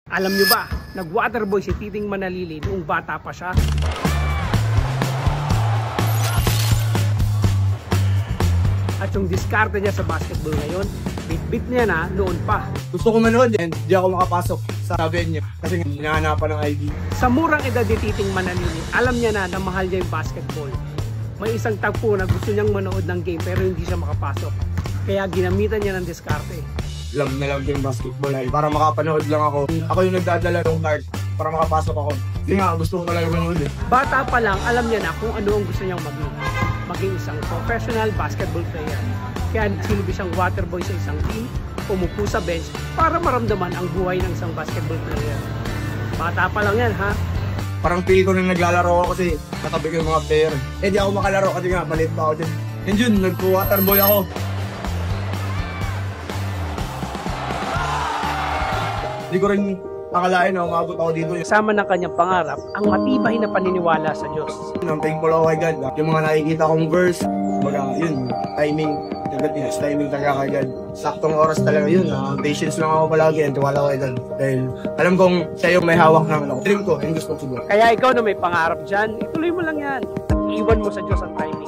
Alam nyo ba, nag-waterboy si Titing Manalili noong bata pa siya? At yung diskarte niya sa basketball ngayon, bit-bit niya na noon pa. Gusto ko manood yan, hindi ako makapasok sa venue kasi hinahanapan ng ID. Sa murang edad ni Titing Manalili, alam niya na mahal niya yung basketball. May isang tagpo na gusto niyang manood ng game pero hindi siya makapasok. Kaya ginamitan niya ng diskarte. Love na love yung basketball ay para makapanood lang ako. Ako yung nagdadala ng card para makapasok ako. Hindi nga, gusto ko talaga manood eh. Bata pa lang, alam niya na kung ano ang gusto niyang maging. Maging isang professional basketball player. Kaya silbi siyang waterboy sa isang team, umupo sa bench para maramdaman ang buhay ng isang basketball player. Bata pa lang yan, ha? Parang feel ko nung naglalaro ako kasi katabi ko yung mga player. Eh di ako makalaro kasi nga, maliit pa ako din. And yun, nagpo-waterboy ako. Hindi ko rin akalain na umabot ako dito. Kasama ng kanyang pangarap ang matibay na paniniwala sa Diyos. I'm thankful ako kay God. Yung mga nakikita kong verse, baga yun, timing. Timing talaga kay God. Saktong oras talaga yun. Patience lang ako palagi and tiwala ko kay God. Dahil alam kong siya yung may hawak ng dream ko, yung gusto ko siguro. Kaya ikaw na may pangarap dyan, ituloy mo lang yan. At iwan mo sa Diyos ang time.